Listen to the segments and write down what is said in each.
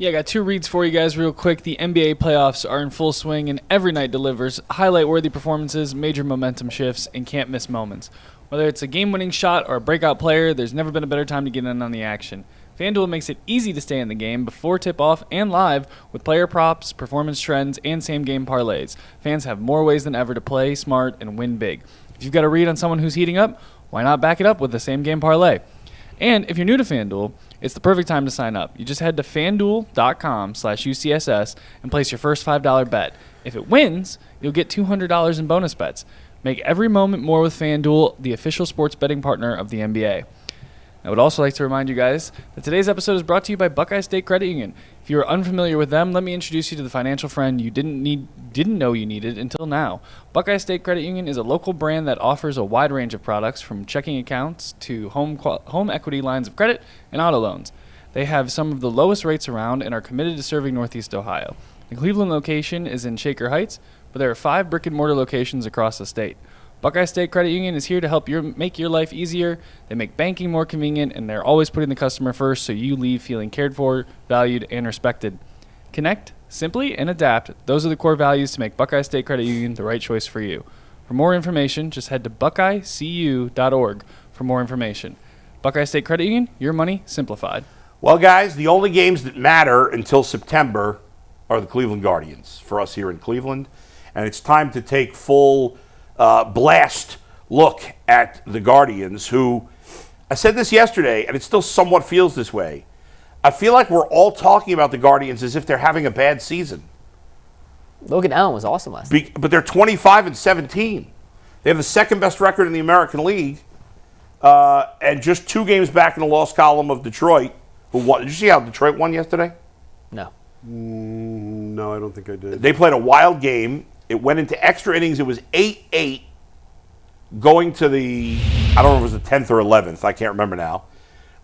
Yeah, I got two reads for you guys real quick. The NBA playoffs are in full swing, and every night delivers highlight-worthy performances, major momentum shifts, and can't-miss moments. Whether it's a game-winning shot or a breakout player, there's never been a better time to get in on the action. FanDuel makes it easy to stay in the game before tip-off and live with player props, performance trends, and same-game parlays. Fans have more ways than ever to play smart and win big. If you've got a read on someone who's heating up, why not back it up with the same-game parlay? And if you're new to FanDuel, it's the perfect time to sign up. You just head to FanDuel.com/UCSS and place your first $5 bet. If it wins, you'll get $200 in bonus bets. Make every moment more with FanDuel, the official sports betting partner of the NBA. I would also like to remind you guys that today's episode is brought to you by Buckeye State Credit Union. If you are unfamiliar with them, let me introduce you to the financial friend you didn't know you needed until now. Buckeye State Credit Union is a local brand that offers a wide range of products from checking accounts to home equity lines of credit and auto loans. They have some of the lowest rates around and are committed to serving Northeast Ohio. The Cleveland location is in Shaker Heights, but there are 5 brick-and-mortar locations across the state. Buckeye State Credit Union is here to help make your life easier. They make banking more convenient, and they're always putting the customer first so you leave feeling cared for, valued, and respected. Connect, simply, and adapt. Those are the core values to make Buckeye State Credit Union the right choice for you. For more information, just head to buckeyecu.org for more information. Buckeye State Credit Union, your money simplified. Well, guys, the only games that matter until September are the Cleveland Guardians for us here in Cleveland, and it's time to take full blast look at the Guardians, who, I said this yesterday, and it still somewhat feels this way. I feel like we're all talking about the Guardians as if they're having a bad season. Logan Allen was awesome last night. But they're 25-17. They have the second best record in the American League, and just 2 games back in the loss column of Detroit, who won. Did you see how Detroit won yesterday? No. No, I don't think I did. They played a wild game. It went into extra innings. It was 8-8 going to the, I don't know if it was the 10th or 11th. I can't remember now.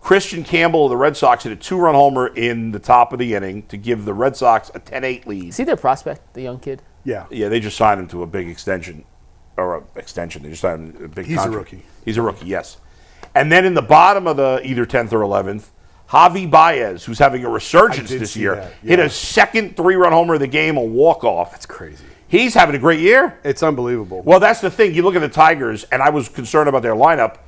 Christian Campbell of the Red Sox hit a 2-run homer in the top of the inning to give the Red Sox a 10-8 lead. Is he their prospect, the young kid? Yeah. Yeah, they just signed him to a big extension. They just signed him to a big contract. He's a rookie. He's a rookie, yes. And then in the bottom of the either 10th or 11th, Javi Baez, who's having a resurgence this year, hit a second 3-run homer of the game, a walk-off. That's crazy. He's having a great year. It's unbelievable. Well, that's the thing. You look at the Tigers, and I was concerned about their lineup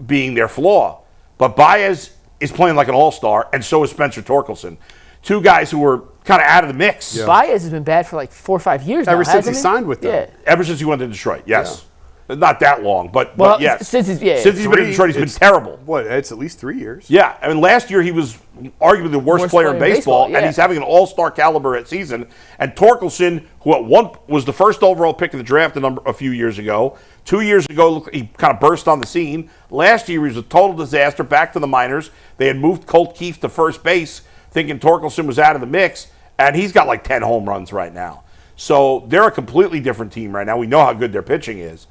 being their flaw. But Baez is playing like an all-star, and so is Spencer Torkelson. 2 guys who were kind of out of the mix. Yeah. Baez has been bad for like 4 or 5 years Ever now, since he signed with them. Yeah. Ever since he went to Detroit, yes. Yeah. Not that long, but yes. Since he's been in Detroit, he's been terrible. What, it's at least 3 years? Yeah, I mean, last year he was arguably the worst player in baseball, and he's having an all-star caliber at season. And Torkelson, who at one was the first overall pick of the draft a few years ago. 2 years ago, he kind of burst on the scene. Last year, he was a total disaster, back to the minors. They had moved Colt Keith to first base, thinking Torkelson was out of the mix, and he's got like 10 home runs right now. So they're a completely different team right now. We know how good their pitching is.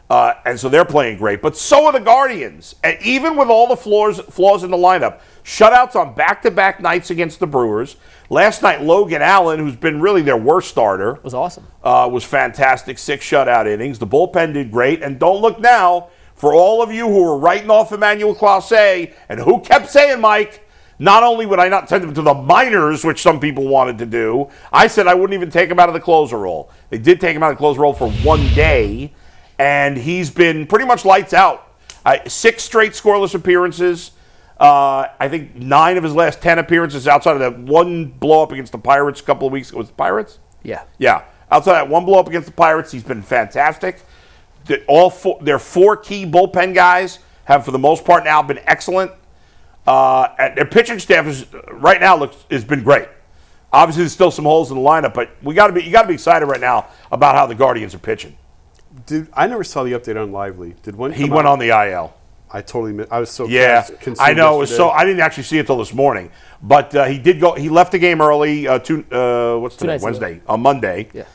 And so they're playing great. But so are the Guardians. And even with all the flaws in the lineup, shutouts on back-to-back nights against the Brewers. Last night, Logan Allen, who's been really their worst starter, was awesome. Was fantastic. 6 shutout innings. The bullpen did great. And don't look now, for all of you who were writing off Emmanuel Clase, and who kept saying, Mike, not only would I not send him to the minors, which some people wanted to do, I said I wouldn't even take him out of the closer role. They did take him out of the closer role for 1 day. And he's been pretty much lights out. 6 straight scoreless appearances. I think 9 of his last 10 appearances outside of that 1 blow-up against the Pirates a couple of weeks ago. Was it Pirates? Yeah. Yeah. Outside that 1 blow-up against the Pirates, he's been fantastic. Their 4 key bullpen guys have, for the most part now, been excellent. And their pitching staff right now has been great. Obviously, there's still some holes in the lineup, but you got to be excited right now about how the Guardians are pitching. I never saw the update on Lively. He went on the IL. I totally missed. I was so consumed. I know. It was so I didn't actually see it till this morning, but he did go. He left the game early. What's today? Wednesday on Monday. Yeah.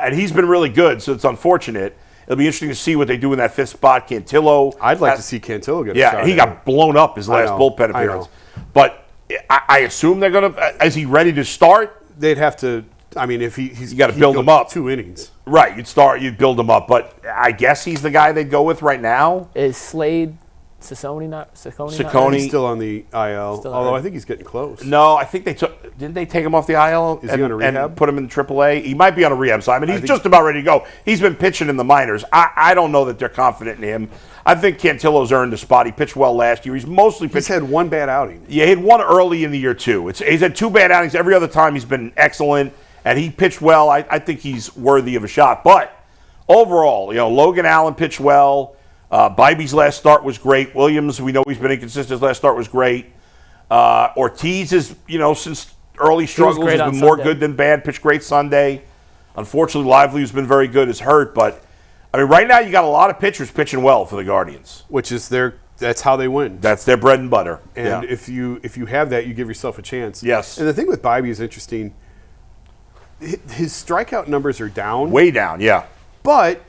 And he's been really good. So it's unfortunate. It'll be interesting to see what they do in that 5th spot. Cantillo. I'd like to see Cantillo get a shot. Yeah, he got blown up his last bullpen appearance. But I assume they're going to. Is he ready to start? They'd have to. I mean, if he's got to build him up 2 innings. Right, you'd build him up, but I guess he's the guy they'd go with right now. Is Slade Ciccone. He's still on the IL, Still although hurt. I think he's getting close. No, I think didn't they take him off the IL? Is he on a rehab? And put him in AAA? He might be on a rehab side. I mean, he's just about ready to go. He's been pitching in the minors. I don't know that they're confident in him. I think Cantillo's earned a spot. He pitched well last year. He's mostly pitched. He's had one bad outing. Yeah, he had one early in the year, too. He's had 2 bad outings. Every other time he's been excellent, and he pitched well. I think he's worthy of a shot. But overall, Logan Allen pitched well. Bybee's last start was great. Williams, we know he's been inconsistent. His last start was great. Ortiz is, since early struggles, has been more good than bad. Pitched great Sunday. Unfortunately, Lively, who's been very good, is hurt. But, I mean, right now you got a lot of pitchers pitching well for the Guardians. Which is that's how they win. That's their bread and butter. And if you have that, you give yourself a chance. Yes. And the thing with Bybee is interesting. His strikeout numbers are down. Way down, yeah. But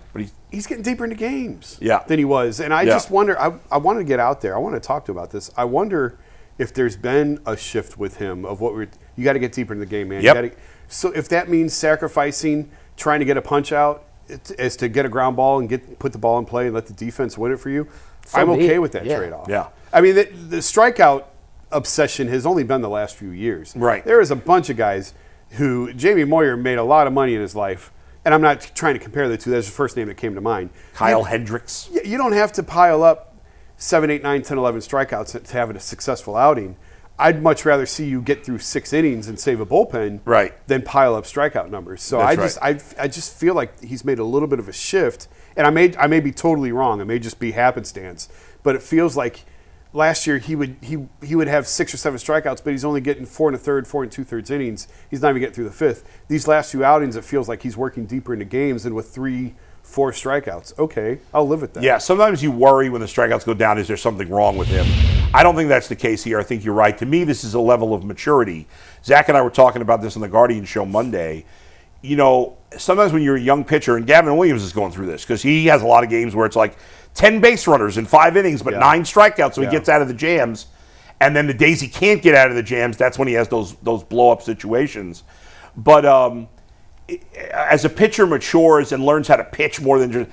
he's getting deeper into games than he was. And I just wonder, I wanted to get out there. I want to talk to him about this. I wonder if there's been a shift with him of you got to get deeper in the game, man. Yep. So if that means sacrificing, trying to get a punch out, is to get a ground ball and put the ball in play and let the defense win it for you, I'm okay with that trade-off. Yeah. I mean, the strikeout obsession has only been the last few years. Right. There is a bunch of guys who, Jamie Moyer made a lot of money in his life, and I'm not trying to compare the two. That's the first name that came to mind. Kyle Hendricks. You don't have to pile up 7, 8, 9, 10, 11 strikeouts to have a successful outing. I'd much rather see you get through 6 innings and save a bullpen than pile up strikeout numbers. So I just feel like he's made a little bit of a shift, and I may be totally wrong. It may just be happenstance, but it feels like last year he would have 6 or 7 strikeouts, but he's only getting 4 1/3, 4 2/3 innings. He's not even getting through the 5th. These last few outings, it feels like he's working deeper into games and with 3, 4 strikeouts. Okay, I'll live with that. Yeah, sometimes you worry when the strikeouts go down, is there something wrong with him? I don't think that's the case here. I think you're right. To me, this is a level of maturity. Zach and I were talking about this on the Guardian show Monday. Sometimes when you're a young pitcher, and Gavin Williams is going through this because he has a lot of games where it's like 10 base runners in 5 innings, but 9 strikeouts, so he gets out of the jams. And then the days he can't get out of the jams, that's when he has those blow-up situations. But as a pitcher matures and learns how to pitch more than just,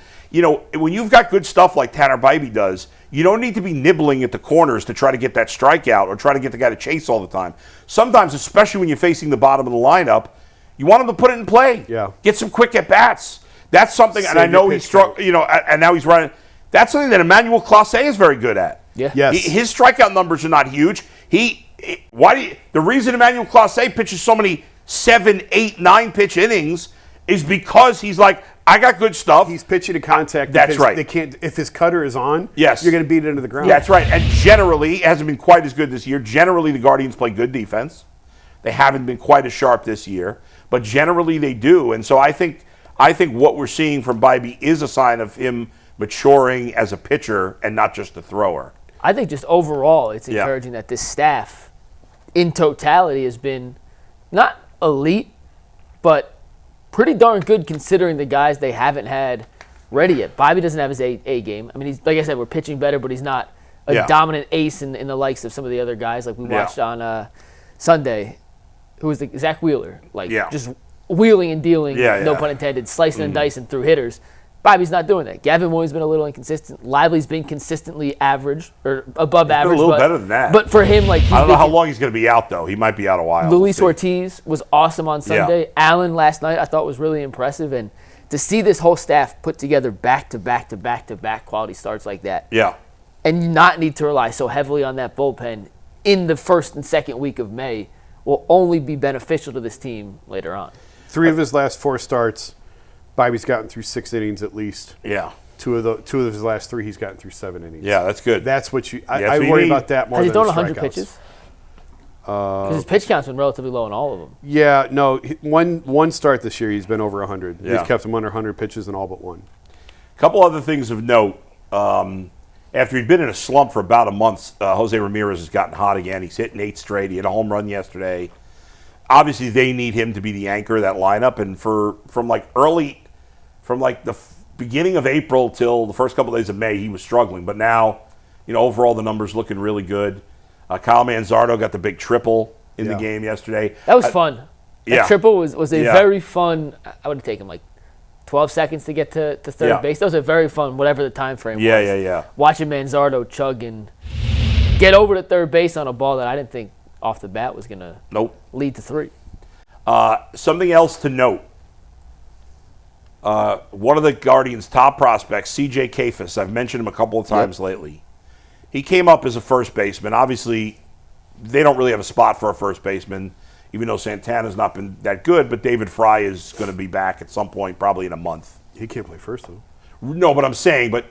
when you've got good stuff like Tanner Bybee does, you don't need to be nibbling at the corners to try to get that strikeout or try to get the guy to chase all the time. Sometimes, especially when you're facing the bottom of the lineup, you want him to put it in play. Yeah. Get some quick at-bats. That's something, and I know he's struck, and now he's running. That's something that Emmanuel Clase is very good at. Yeah. Yes. His strikeout numbers are not huge. The reason Emmanuel Clase pitches so many 7, 8, 9 pitch innings is because he's like, I got good stuff. He's pitching to contact. That's right. They can't. If his cutter is on, yes, you're going to beat it into the ground. That's right. And generally, it hasn't been quite as good this year. Generally, the Guardians play good defense. They haven't been quite as sharp this year, but generally they do. And so I think what we're seeing from Bybee is a sign of him maturing as a pitcher and not just a thrower. I think just overall, it's encouraging that this staff, in totality, has been not elite, but pretty darn good considering the guys they haven't had ready yet. Bybee doesn't have his A game. I mean, he's, like I said, we're pitching better, but he's not a dominant ace in the likes of some of the other guys like we watched on Sunday, who was Zach Wheeler, just wheeling and dealing, no pun intended, slicing and dicing through hitters. Bybee's not doing that. Gavin Williams has been a little inconsistent. Lively's been consistently average or above average. A little better than that. But for him, I don't know how long he's going to be out, though. He might be out a while. Luis Ortiz was awesome on Sunday. Allen last night I thought was really impressive. And to see this whole staff put together back-to-back quality starts like that. Yeah. And not need to rely so heavily on that bullpen in the first and second week of May will only be beneficial to this team later on. 3 of his last 4 starts, Bybee's gotten through 6 innings at least. Yeah. 2 of his last 3, he's gotten through 7 innings. Yeah, that's good. That's what I worry about that more than than Has he thrown 100 strikeouts. pitches? Because his pitch count's been relatively low in all of them. Yeah, no. One start this year, he's been over 100. Yeah. He's kept him under 100 pitches in all but 1. A couple other things of note. After he'd been in a slump for about a month, José Ramírez has gotten hot again. He's hitting 8 straight. He had a home run yesterday. Obviously, they need him to be the anchor of that lineup. And from the beginning of April till the first couple of days of May, he was struggling. But now, overall, the numbers looking really good. Kyle Manzardo got the big triple in the game yesterday. That was fun. That triple was a very fun. I would have taken 12 seconds to get to third base. Those are very fun, whatever the time frame was. Yeah. Watching Manzardo chug and get over to third base on a ball that I didn't think off the bat was going to lead to 3. Something else to note. One of the Guardians' top prospects, C.J. Kayfus, I've mentioned him a couple of times lately. He came up as a first baseman. Obviously, they don't really have a spot for a first baseman, even though Santana's not been that good, but David Fry is going to be back at some point, probably in a month. He can't play first, though. No, but I'm saying, but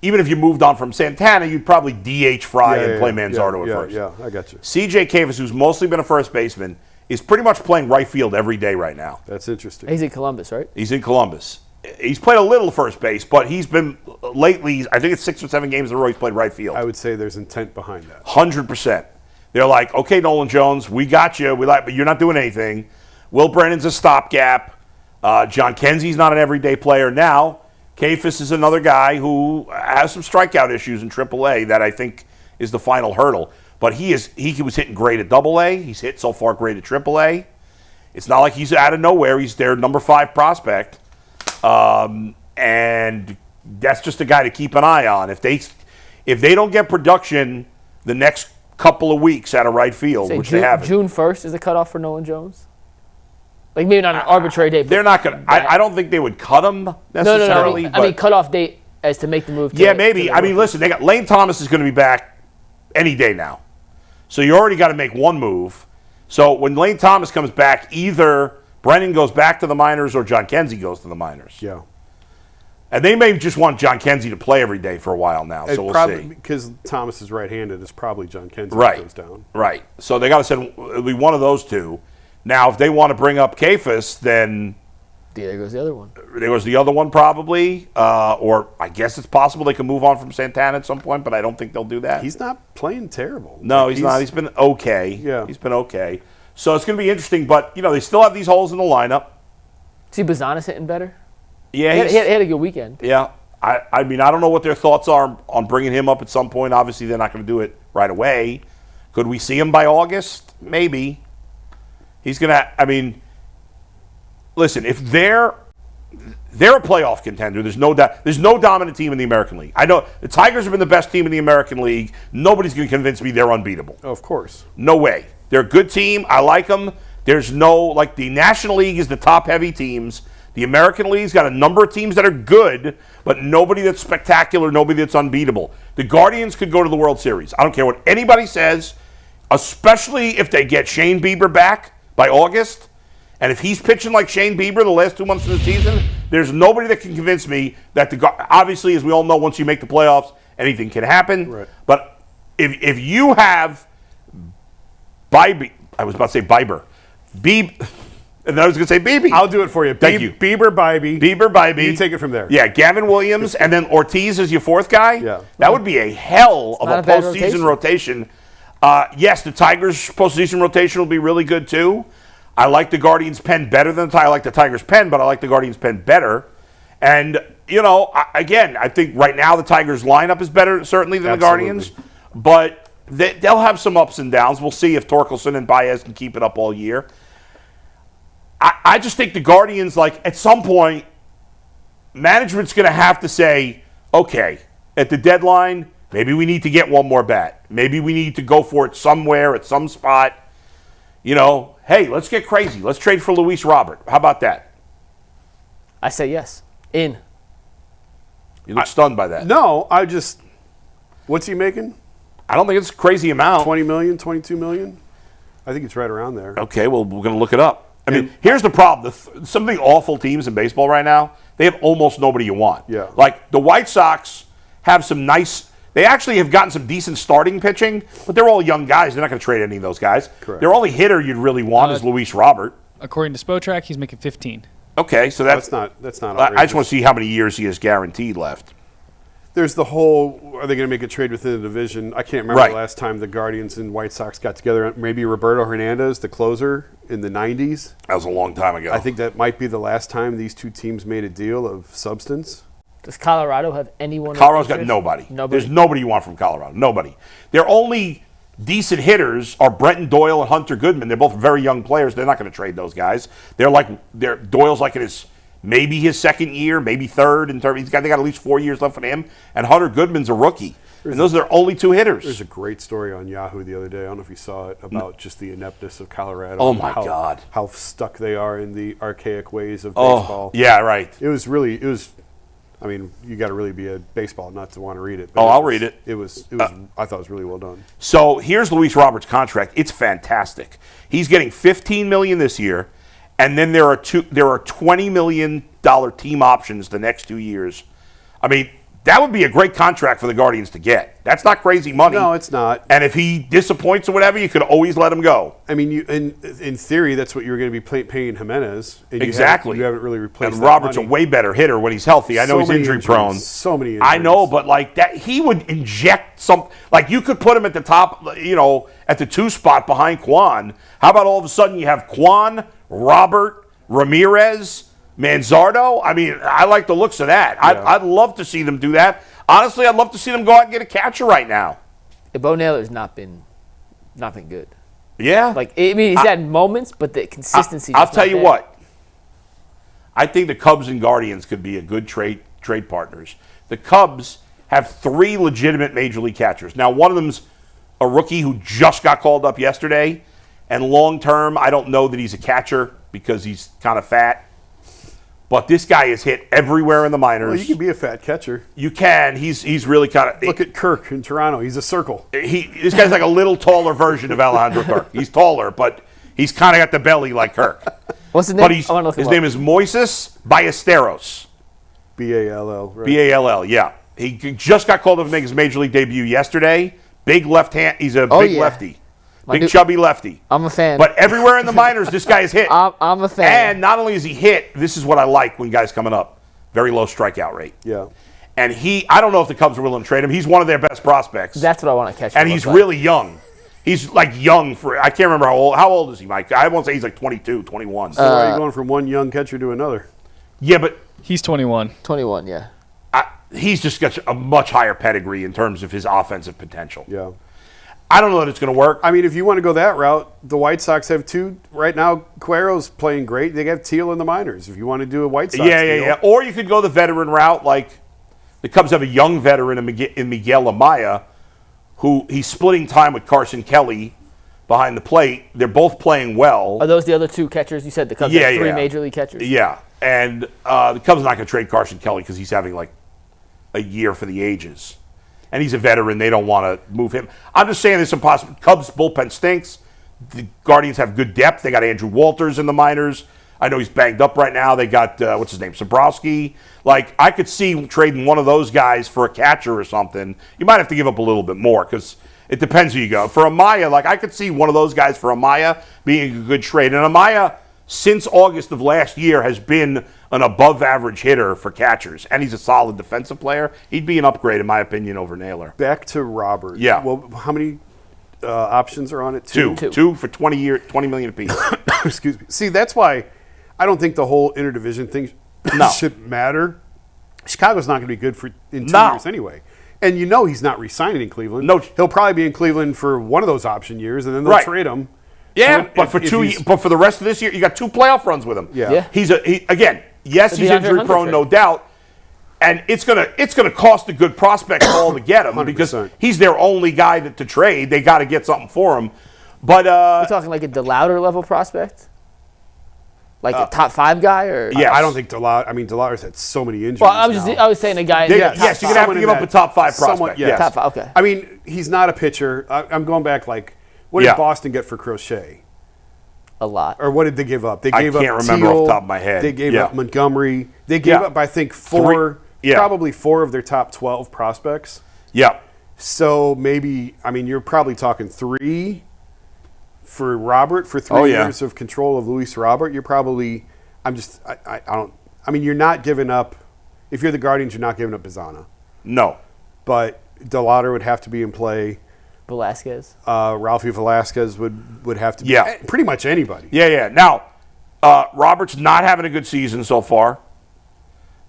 even if you moved on from Santana, you'd probably DH Fry and play Manzardo at first. Yeah, I got you. C.J. Kayfus, who's mostly been a first baseman, is pretty much playing right field every day right now. That's interesting. He's in Columbus, right? He's in Columbus. He's played a little first base, but he's been lately, I think it's 6 or 7 games in a row he's played right field. I would say there's intent behind that. 100%. They're like, okay, Nolan Jones, we got you. But you're not doing anything. Will Brennan's a stopgap. John Kenzie's not an everyday player. Now, Kayfus is another guy who has some strikeout issues in AAA that I think is the final hurdle. But he was hitting great at AA. He's hit so far great at AAA. It's not like he's out of nowhere. He's their number 5 prospect. And that's just a guy to keep an eye on. If they don't get production the next couple of weeks out of right field, which they haven't. June 1st is the cutoff for Nolan Jones? Like maybe not an arbitrary date. They're not going to. I don't think they would cut him necessarily. No. I mean, cutoff date as to make the move. Maybe. I mean, listen, they got Lane Thomas is going to be back any day now. So you already got to make one move. So when Lane Thomas comes back, either Brennan goes back to the minors or John Kenzie goes to the minors. Yeah. And they may just want John Kenzie to play every day for a while now, so we'll see. Because Thomas is right-handed, it's probably John Kenzie that goes down. Right. So they got to send it'll be one of those two. Now, if they want to bring up Kayfus, then there goes the other one. There goes the other one probably, or I guess it's possible they can move on from Santana at some point, but I don't think they'll do that. He's not playing terrible. No, he's not. He's been okay. Yeah. He's been okay. So it's going to be interesting, but they still have these holes in the lineup. See Bazanis hitting better? Yeah, he had a good weekend. Yeah. I mean, I don't know what their thoughts are on bringing him up at some point. Obviously, they're not going to do it right away. Could we see him by August? Maybe. He's going to, I mean, listen, if they're a playoff contender, there's no dominant team in the American League. I know the Tigers have been the best team in the American League. Nobody's going to convince me they're unbeatable. Of course. No way. They're a good team. I like them. There's the National League is the top-heavy teams. The American League's got a number of teams that are good, but nobody that's spectacular, nobody that's unbeatable. The Guardians could go to the World Series. I don't care what anybody says, especially if they get Shane Bieber back by August. And if he's pitching like Shane Bieber the last 2 months of the season, there's nobody that can convince me that obviously, as we all know, once you make the playoffs, anything can happen. Right. But if you have I was about to say Bieber. And I was going to say Beebe. I'll do it for you. Thank you. Bieber, Bybee. You take it from there. Yeah, Gavin Williams, and then Ortiz is your fourth guy. Yeah. That would be a hell of a postseason rotation. Yes, the Tigers' postseason rotation will be really good, too. I like the Guardians' pen better than I like the Tigers' pen, but I like the Guardians' pen better. And, again, I think right now the Tigers' lineup is better, certainly, than the Guardians. But they'll have some ups and downs. We'll see if Torkelson and Baez can keep it up all year. I just think the Guardians, at some point, management's going to have to say, okay, at the deadline, maybe we need to get one more bat. Maybe we need to go for it somewhere at some spot. Hey, let's get crazy. Let's trade for Luis Robert. How about that? I say yes. In. You look stunned by that. No, what's he making? I don't think it's a crazy amount. 20 million, 22 million? I think it's right around there. Okay, well, we're going to look it up. I mean, here's the problem. Some of the awful teams in baseball right now, they have almost nobody you want. Yeah. Like the White Sox have some nice – they actually have gotten some decent starting pitching, but they're all young guys. They're not going to trade any of those guys. Correct. Their only hitter you'd really want is Luis Robert. According to Spotrac, he's making 15. Okay, so that's not outrageous. I just want to see how many years he has guaranteed left. There's the whole, are they going to make a trade within the division? I can't remember the last time the Guardians and White Sox got together. Maybe Roberto Hernandez, the closer, in the 90s. That was a long time ago. I think that might be the last time these two teams made a deal of substance. Does Colorado have anyone? Colorado's got nobody. There's nobody you want from Colorado. Nobody. Their only decent hitters are Brenton Doyle and Hunter Goodman. They're both very young players. They're not going to trade those guys. Doyle's like in his maybe his second year, maybe third. They got at least 4 years left on him. And Hunter Goodman's a rookie. And those are their only 2 hitters. There's a great story on Yahoo the other day. I don't know if you saw it, about just the ineptness of Colorado. Oh, my God. How stuck they are in the archaic ways of baseball. Yeah, right. I mean, you got to really be a baseball nut to want to read it. I'll read it. I thought it was really well done. So here's Luis Roberts' contract. It's fantastic. He's getting $15 million this year, and then there are $20 million team options the next 2 years. I mean, that would be a great contract for the Guardians to get. That's not crazy money. No, it's not. And if he disappoints or whatever, you could always let him go. I mean, in theory, that's what you were going to be paying Jimenez. And Exactly. You haven't really replaced And that Roberts money. a way better hitter when he's healthy. I know he's injury prone. So many injuries. I know, but like that, he would inject some. Like you could put him at the top, at the 2 spot behind Kwan. How about all of a sudden you have Kwan, Robert, Ramírez, Manzardo? I mean, I like the looks of that. Yeah. I'd love to see them do that. Honestly, I'd love to see them go out and get a catcher right now. Bo Naylor's not been good. Yeah. Like, I mean, he's had moments, but the consistency. I'll tell you what. I think the Cubs and Guardians could be a good trade partners. The Cubs have 3 legitimate major league catchers. Now, one of them's a rookie who just got called up yesterday, and long term, I don't know that he's a catcher because he's kind of fat. But this guy is hit everywhere in the minors. Well, you can be a fat catcher. You can. He's really kind of. Look at Kirk in Toronto. He's a circle. This guy's like a little taller version of Alejandro Kirk. He's taller, but he's kind of got the belly like Kirk. What's his name? But his name is Moises Ballesteros. Ball, right? Ball, yeah. He just got called up to make his major league debut yesterday. Big left hand. He's a big lefty. Big chubby lefty. I'm a fan. But everywhere in the minors, this guy is hit. I'm a fan. And not only is he hit, this is what I like when guys coming up. Very low strikeout rate. Yeah. And I don't know if the Cubs are willing to trade him. He's one of their best prospects. That's what I want to catch. And he's really young. He's like young I can't remember how old. How old is he, Mike? I won't say he's like 22, 21. So why are you going from one young catcher to another? Yeah, but he's 21. 21, yeah. He's just got a much higher pedigree in terms of his offensive potential. Yeah. I don't know that it's going to work. I mean, if you want to go that route, the White Sox have 2 right now. Cuero's playing great. They have Teal in the minors. If you want to do a White Sox deal. Yeah. Or you could go the veteran route. Like the Cubs have a young veteran in Miguel Amaya, who he's splitting time with Carson Kelly behind the plate. They're both playing well. Are those the other 2 catchers? You said the Cubs have 3 major league catchers. Yeah, and the Cubs are not going to trade Carson Kelly because he's having like a year for the ages. And he's a veteran. They don't want to move him. I'm just saying there's some possible. Cubs bullpen stinks. The Guardians have good depth. They got Andrew Walters in the minors. I know he's banged up right now. They got, what's his name, Sobrowski. Like, I could see trading one of those guys for a catcher or something. You might have to give up a little bit more because it depends who you go. For Amaya, like, I could see one of those guys for Amaya being a good trade. And Amaya, since August of last year, has been an above-average hitter for catchers, and he's a solid defensive player. He'd be an upgrade, in my opinion, over Naylor. Back to Robert. Yeah. Well, how many options are on it? 2. 2 for $20 million apiece. Excuse me. See, that's why I don't think the whole interdivision thing should matter. Chicago's not going to be good in 2 years anyway. And he's not re-signing in Cleveland. No. He'll probably be in Cleveland for one of those option years, and then they'll trade him. Yeah, but for the rest of this year, you got 2 playoff runs with him. Yeah. Again, yes, he's injury prone, no doubt, and it's gonna cost a good prospect all to get him 100%. because he's their only guy to trade. They got to get something for him. But you're talking like a DeLauder level prospect, like a top 5 guy, or yeah, I don't think DeLauder. I mean, DeLauder's had so many injuries. Well, I was saying a guy. Yes, you're gonna have to give up a top 5 prospect. Yes. Top 5. Okay. I mean, he's not a pitcher. I'm going back like. What did Boston get for Crochet? A lot. Or what did they give up? They I gave can't up remember Teal, off the top of my head. They gave up Montgomery. They gave up, I think, probably 4 of their top 12 prospects. Yeah. So maybe, you're probably talking 3 for Robert for 3 years of control of Luis Robert. You're probably, you're not giving up. If you're the Guardians, you're not giving up Bizana. No. But DeLauder would have to be in play. Velasquez. Ralphie Velasquez would have to be. Yeah. Pretty much anybody. Yeah. Now, Robert's not having a good season so far.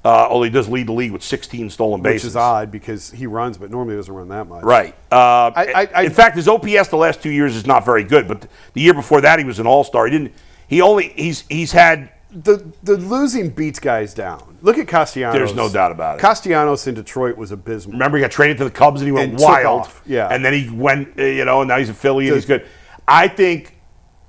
Although he does lead the league with 16 stolen bases. Which is odd because he runs, but normally doesn't run that much. Right. In fact, his OPS the last 2 years is not very good, but the year before that he was an all-star. He's had the losing beats guys down. Look at Castellanos. There's no doubt about it. Castellanos in Detroit was abysmal. Remember, he got traded to the Cubs and he went And took wild. off. Yeah. And then he went, and now he's a Philly and he's good. I think,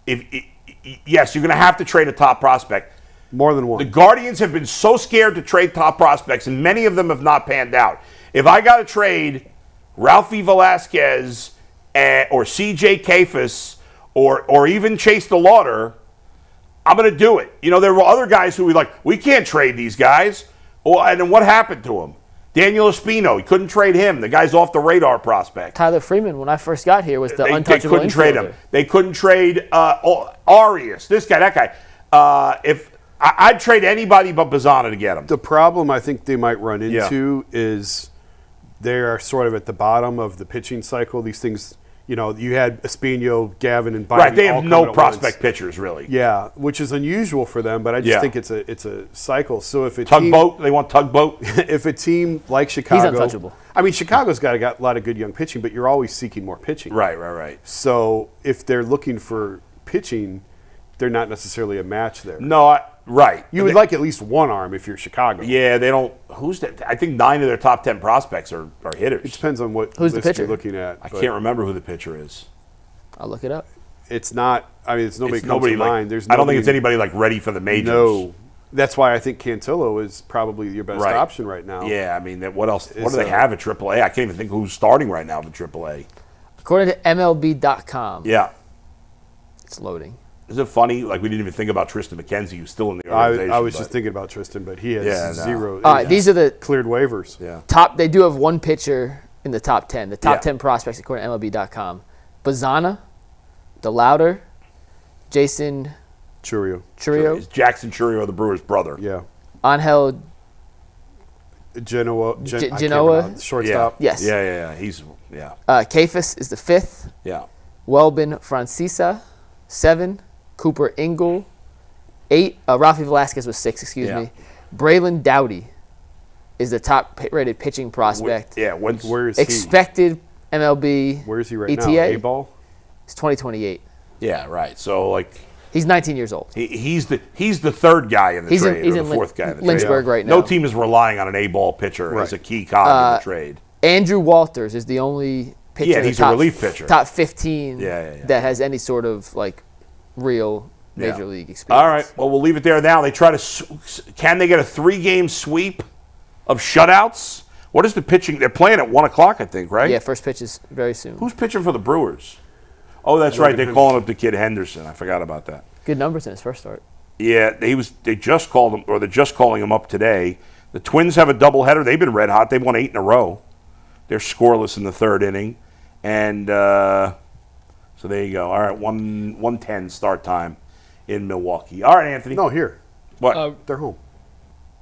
yes, you're going to have to trade a top prospect. More than one. The Guardians have been so scared to trade top prospects, and many of them have not panned out. If I got to trade Ralphie Velasquez or C.J. Kafis or even Chase DeLauder, I'm going to do it. There were other guys who we can't trade these guys. Well, and then what happened to him? Daniel Espino, you couldn't trade him. The guy's off the radar prospect. Tyler Freeman, when I first got here, was the untouchable They couldn't trade him. They couldn't trade Arias, this guy, that guy. If I'd trade anybody but Bazzana to get him. The problem I think they might run into is they are sort of at the bottom of the pitching cycle. These things, you had Espino, Gavin, and Biden. Right, they have no prospect pitchers, really. Yeah, which is unusual for them, but I just think it's a cycle. So if Tugboat, they want Tugboat. If a team like Chicago, he's untouchable. I mean, Chicago's got a lot of good young pitching, but you're always seeking more pitching. Right. So if they're looking for pitching, they're not necessarily a match there. No, right. You would like at least one arm if you're Chicago. Yeah, they don't. Who's that? I think 9 of their top 10 prospects are hitters. It depends on what Who's the list pitcher you're looking at. I can't remember who the pitcher is. I'll look it up. It's not. I mean, it's nobody. It's nobody mind. There's I don't think it's anybody ready for the majors. No, that's why I think Cantillo is probably your best option right now. Yeah, I mean, what else? What do they have at AAA? I can't even think who's starting right now at AAA. According to MLB.com. Yeah, it's loading. Is it funny? We didn't even think about Tristan McKenzie, who's still in the organization. I was just thinking about Tristan, but he has zero. All right, these are the cleared waivers. Yeah. Top. They do have one pitcher in the top 10. The top 10 prospects according to MLB.com: Bazzana, DeLauder, Jackson Chourio. It's Jackson Chourio, the Brewers' brother. Yeah. Angel Genoa, shortstop. Yes. Yeah. He's Kafis is the 5th. Yeah. Welbin Francisa, 7. Cooper Ingle, 8. Rafi Velasquez was 6. Excuse me. Braylon Doughty is the top-rated pitching prospect. Where is he? Expected MLB. Where is he right ETA? now? A-ball. It's 2028. Yeah, right. So he's 19 years old. He's the third guy in the trade, or the fourth guy in the Lynchburg trade. right now. No team is relying on an A-ball pitcher as a key cog in the trade. Andrew Walters is the only pitcher. He's a relief pitcher. Top 15 that has any sort of real major league experience. All right. Well, we'll leave it there now. They try to. Can they get a 3-game sweep of shutouts? What is the pitching? They're playing at 1 o'clock, I think, right? Yeah, first pitch is very soon. Who's pitching for the Brewers? Oh, that's right. They're calling up the kid Henderson. I forgot about that. Good numbers in his first start. Yeah, they just called him, or they're just calling him up today. The Twins have a doubleheader. They've been red hot. They've won 8 in a row. They're scoreless in the 3rd inning, and so there you go. All right, 1:10 start time in Milwaukee. All right, Anthony. No, here. What? They're home.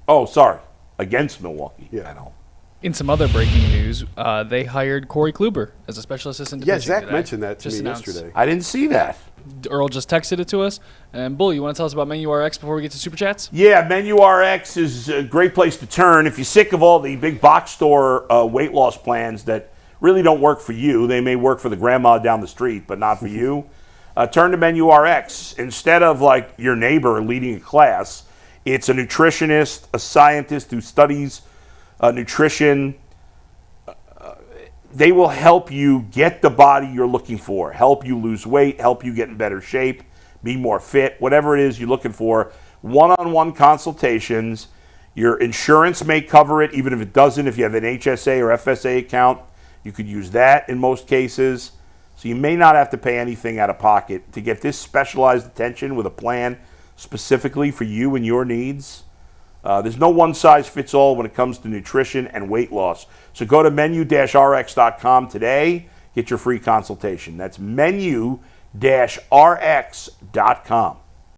Oh, sorry. Against Milwaukee. Yeah. I know. In some other breaking news, they hired Corey Kluber as a special assistant to pitching Zach today. mentioned that to Just me announced. yesterday. I didn't see that. Earl just texted it to us. And Bull, you want to tell us about Menu RX before we get to Super Chats? Yeah, Menu RX is a great place to turn. If you're sick of all the big box store weight loss plans that really don't work for you, they may work for the grandma down the street, but not for you, turn to Menu RX. Instead of your neighbor leading a class, it's a nutritionist, a scientist who studies nutrition. They will help you get the body you're looking for, help you lose weight, help you get in better shape, be more fit, whatever it is you're looking for. One-on-one consultations. Your insurance may cover it, even if it doesn't. If you have an HSA or FSA account, you could use that in most cases. So you may not have to pay anything out of pocket to get this specialized attention with a plan specifically for you and your needs. There's no one-size-fits-all when it comes to nutrition and weight loss. So go to menu-rx.com today. Get your free consultation. That's menu-rx.com.